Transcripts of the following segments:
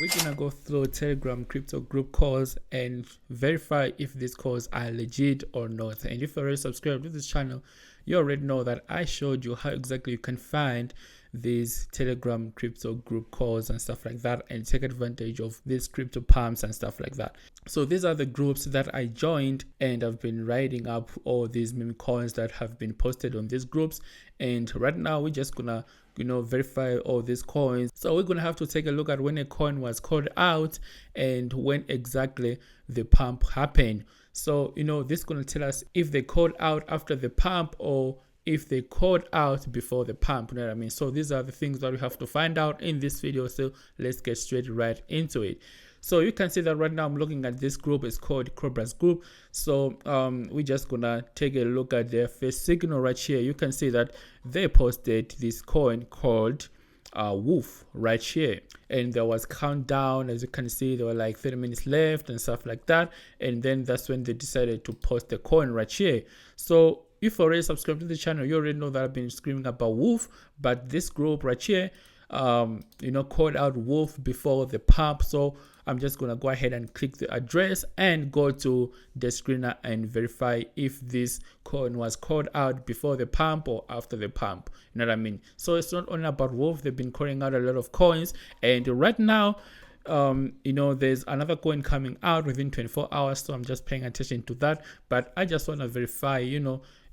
we're gonna go through Telegram crypto group calls and verify if these calls are legit or not. And if you're already subscribed to this channel, you already know that I showed you how exactly you can find these Telegram crypto group calls and stuff like that and take advantage of these crypto pumps and stuff like that. So these are the groups that I joined, and I've been writing up all these meme coins that have been posted on these groups. And right now we're just gonna verify all these coins. So we're gonna have to take a look at when a coin was called out and when exactly the pump happened. So this is gonna tell us if they called out after the pump or if they called out before the pump. You know what I mean? So these are the things that we have to find out in this video. So let's get straight right into it. So you can see that right now I'm looking at this group. It's called Cobra's group. So we're just gonna take a look at their first signal right here. You can see that they posted this coin called Wolf right here, and there was countdown. As you can see, there were like 30 minutes left and stuff like that, and then that's when they decided to post the coin right here. So if you already subscribed to the channel, you already know that I've been screaming about Wolf, but this group right here called out Wolf before the pump. So I'm just gonna go ahead and click the address and go to the screener and verify if this coin was called out before the pump or after the pump. You know what I mean? So it's not only about Wolf. They've been calling out a lot of coins, and right now there's another coin coming out within 24 hours, so I'm just paying attention to that. But I just want to verify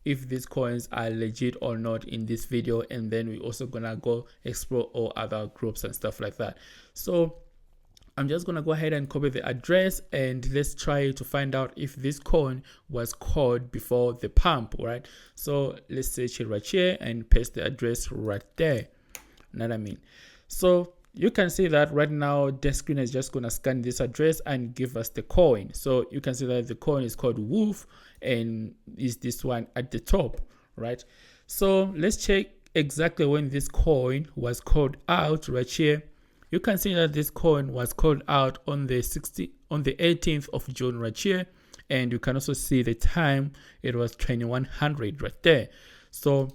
if these coins are legit or not in this video, and then we're also gonna go explore all other groups and stuff like that. So I'm just gonna go ahead and copy the address, and let's try to find out if this coin was called before the pump. Right, so let's search it right here and paste the address right there. You know what I mean? So you can see that right now the screen is just gonna scan this address and give us the coin. So you can see that the coin is called Wolf and is this one at the top, right? So let's check exactly when this coin was called out right here. You can see that this coin was called out on the 18th of June right here, and you can also see the time. It was 2100 right there. So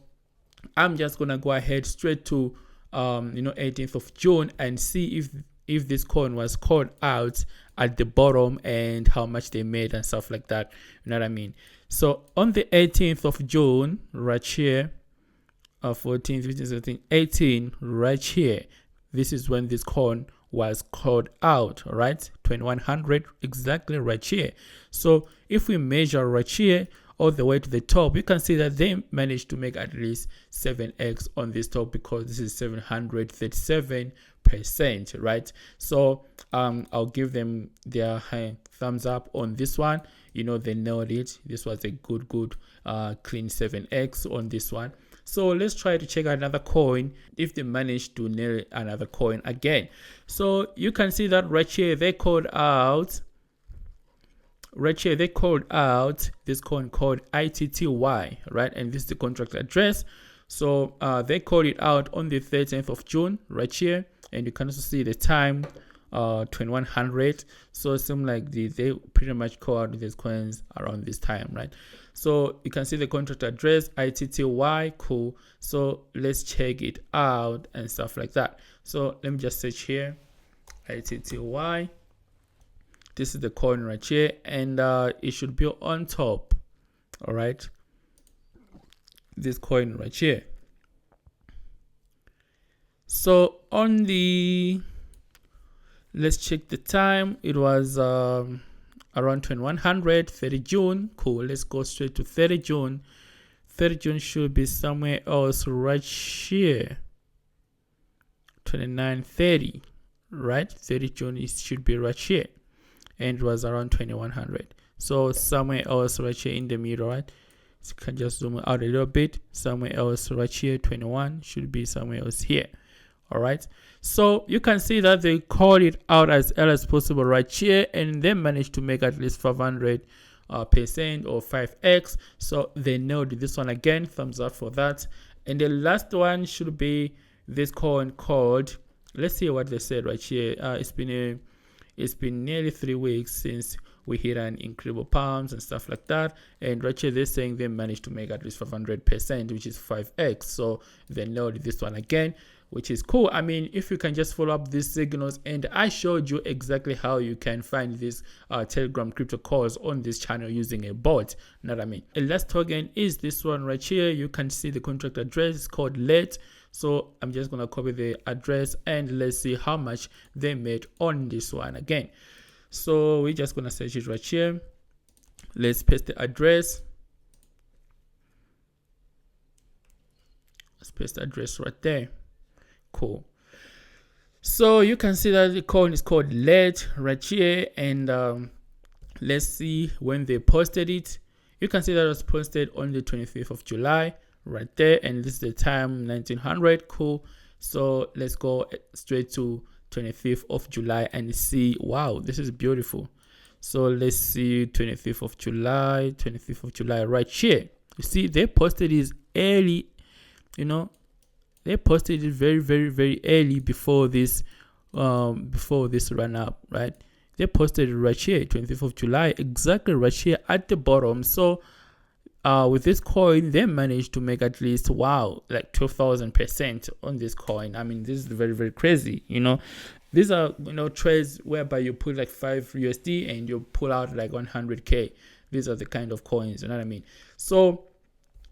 I'm just gonna go ahead straight to 18th of June and see if this coin was called out at the bottom and how much they made and stuff like that. You know what I mean? So on the 18th of June right here, 14, 15, 17, 18 right here, this is when this coin was called out, right? 2100 exactly right here. So if we measure right here all the way to the top, you can see that they managed to make at least 7x on this top, because this is 737%, right? So I'll give them their thumbs up on this one. They nailed it. This was a good clean 7x on this one. So let's try to check another coin if they manage to nail another coin again. So you can see that right here they called out this coin called ITTY, right? And this is the contract address. So they called it out on the 13th of June right here, and you can also see the time, 2100. So it seems like they pretty much call out these coins around this time, right? So you can see the contract address ITTY. Cool. So let's check it out and stuff like that. So let me just search here, ITTY. This is the coin right here, and it should be on top. All right, this coin right here. So let's check the time. It was around 2100, 30 June. Cool. Let's go straight to 30 June. 30 June should be somewhere else right here. 2930, right? 30 June should be right here, and it was around 2100. So somewhere else right here in the middle, right? So you can just zoom out a little bit. Somewhere else right here, 21 should be somewhere else here. All right, so you can see that they called it out as early as possible right here, and they managed to make at least 500% or 5x. So they nailed this one again. Thumbs up for that. And the last one should be this coin called, let's see what they said right here. It's been nearly 3 weeks since we hit an incredible pumps and stuff like that, and right here they're saying they managed to make at least 500%, which is 5x. So they nailed this one again. which is cool. I mean, if you can just follow up these signals, and I showed you exactly how you can find these Telegram crypto calls on this channel using a bot. You know what I mean? The last token is this one right here. You can see the contract address. It's called let. So I'm just gonna copy the address and let's see how much they made on this one again. So we're just gonna search it right here. Let's paste the address. Let's paste the address right there. Cool. So you can see that the coin is called let right here, and let's see when they posted it. You can see that it was posted on the 25th of July right there, and this is the time 1900. Cool. So let's go straight to 25th of July and see. Wow, this is beautiful. So let's see 25th of July right here. You see they posted this early, you know, they posted it very early before this run up, right? They posted it right here, 25th of July, exactly right here at the bottom. So with this coin, they managed to make at least, wow, like 12,000% on this coin. I mean, this is very crazy, you know. These are, you know, trades whereby you put like 5 USD and you pull out like 100K. These are the kind of coins, you know what I mean? So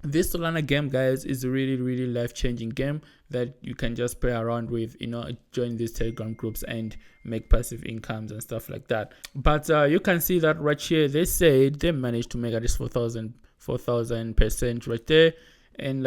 this Solana game, guys, is a really life-changing game that you can just play around with, you know, join these Telegram groups and make passive incomes and stuff like that. But you can see that right here, they said they managed to make at least 4,000% right there. And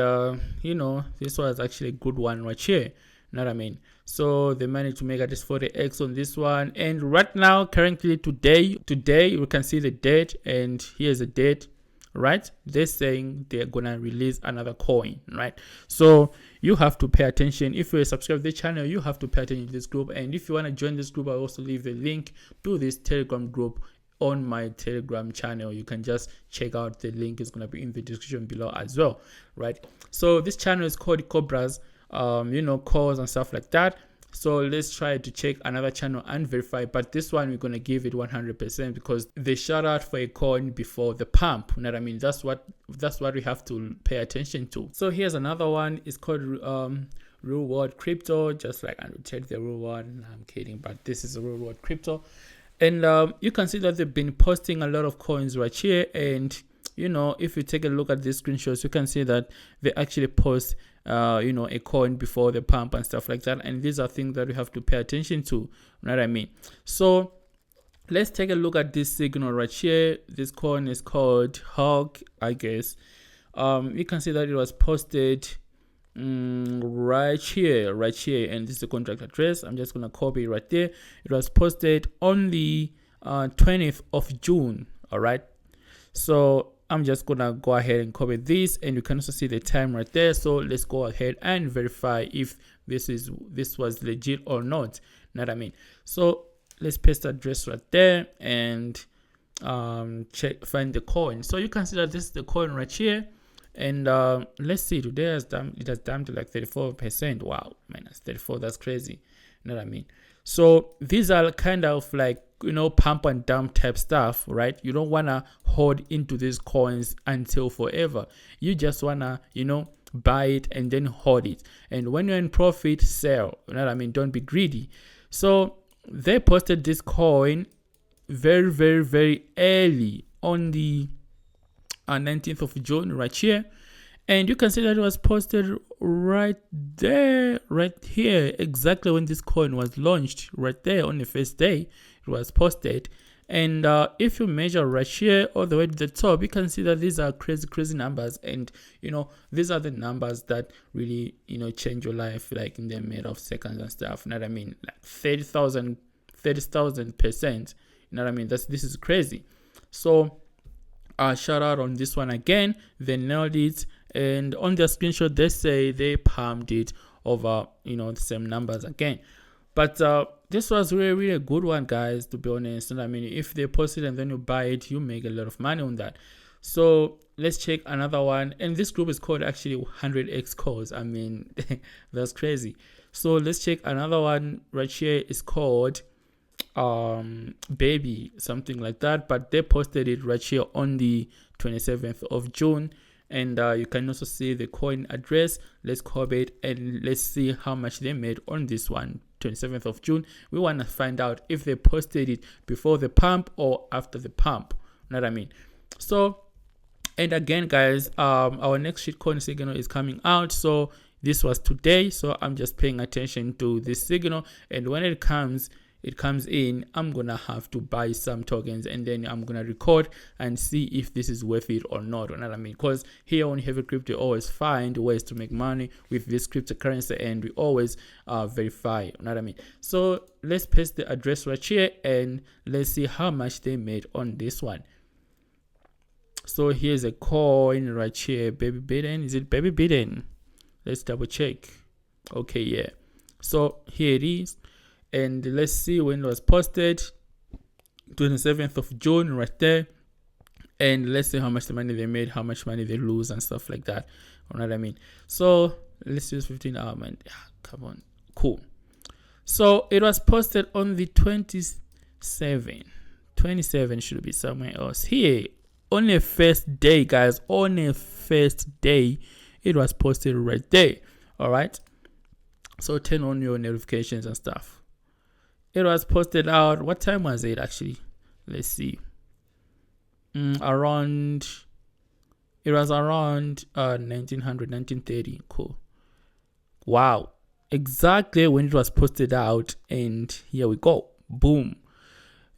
you know, this was actually a good one right here. You know what I mean? So they managed to make at least 40x on this one. And right now, currently today you can see the date, and here's the date, right? They're saying they're gonna release another coin, right? So you have to pay attention. If you're subscribed to the channel, you have to pay attention to this group. And if you want to join this group, I'll also leave the link to this Telegram group on my Telegram channel. You can just check out the link. It's gonna be in the description below as well, right? So this channel is called Cobras, you know, calls and stuff like that. So let's try to check another channel and verify, but this one we're gonna give it 100% because they shout out for a coin before the pump. You know what I mean? That's what we have to pay attention to. So here's another one. It's called Real World Crypto, just like I check the real one. No, I'm kidding, but this is a Real World Crypto, and you can see that they've been posting a lot of coins right here. And you know, if you take a look at these screenshots, you can see that they actually post you know, a coin before the pump and stuff like that. And these are things that we have to pay attention to. You know what I mean? So let's take a look at this signal right here. This coin is called Hog, I guess. You can see that it was posted right here, and this is the contract address. I'm just gonna copy right there. It was posted on the 20th of June. All right, so I'm just gonna go ahead and copy this, and you can also see the time right there. So let's go ahead and verify if this was legit or not. You know what I mean? So let's paste the address right there and find the coin. So you can see that this is the coin right here. And let's see, today it has dumped to like 34%. Wow, man, that's 34. That's crazy. You know what I mean? So these are kind of like, you know, pump and dump type stuff, right? You don't want to hold into these coins until forever. You just want to, you know, buy it and then hold it. And when you're in profit, sell. You know what I mean? Don't be greedy. So they posted this coin very early on the 19th of June right here. And you can see that it was posted right there, right here, exactly when this coin was launched, right there on the first day it was posted. And if you measure right here all the way to the top, you can see that these are crazy numbers. And you know, these are the numbers that really, you know, change your life, like in the matter of seconds and stuff. You know what I mean? Like 30,000%. You know what I mean? This is crazy. So shout out on this one again. They nailed it. And on their screenshot, they say they pumped it over, you know, the same numbers again. But this was really a good one, guys, to be honest. And I mean, if they post it and then you buy it, you make a lot of money on that. So let's check another one. And this group is called actually 100x calls. I mean, that's crazy. So let's check another one right here. It's called Baby, something like that. But they posted it right here on the 27th of June. and you can also see the coin address. Let's copy it and let's see how much they made on this one, 27th of June. We want to find out if they posted it before the pump or after the pump. You know what I mean? So, and again, guys, our next shitcoin signal is coming out. So this was today. So I'm just paying attention to this signal, and when it comes in, I'm gonna have to buy some tokens, and then I'm gonna record and see if this is worth it or not. You know what I mean? Because here on Heavy Crypto, always find ways to make money with this cryptocurrency, and we always verify. You know what I mean? So let's paste the address right here, and let's see how much they made on this one. So here's a coin right here, baby boden. Is it baby boden? Let's double check. Okay, yeah. So here it is. And let's see when it was posted, 27th of June, right there. And let's see how much the money they made, how much money they lose, and stuff like that. You know what I mean? So let's use 15 hour, man. Yeah, come on, cool. So it was posted on the 27 should be somewhere else here. On a first day, guys. On a first day, it was posted right there. All right. So turn on your notifications and stuff. It was posted out. What time was it actually? Let's see. It was around 1930. Cool. Wow. Exactly when it was posted out, and here we go. Boom.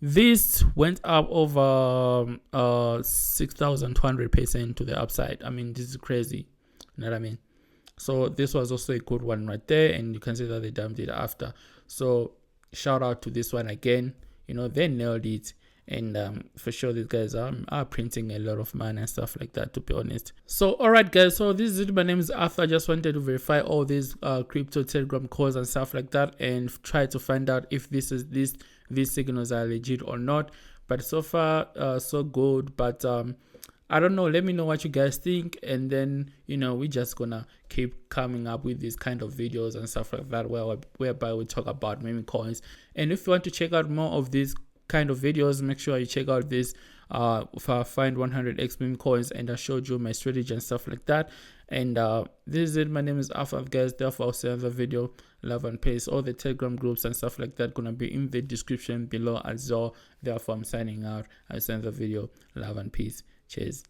This went up over 6,200% to the upside. I mean, this is crazy. You know what I mean? So this was also a good one right there, and you can see that they dumped it after. So shout out to this one again. You know, they nailed it, and for sure these guys are printing a lot of money and stuff like that, to be honest. So all right, guys, so this is it. My name is Arthur. I just wanted to verify all these crypto Telegram calls and stuff like that, and try to find out if these signals are legit or not. But so far so good. But I don't know, let me know what you guys think, and then, you know, we're just gonna keep coming up with these kind of videos and stuff like that, whereby we talk about meme coins. And if you want to check out more of these kind of videos, make sure you check out this find 100x meme coins, and I showed you my strategy and stuff like that. And this is it. My name is Arthur, guys. Therefore, I'll see another video. Love and peace. All the Telegram groups and stuff like that gonna be in the description below as well. Therefore, I'm signing out. I'll send the video. Love and peace. Cheers.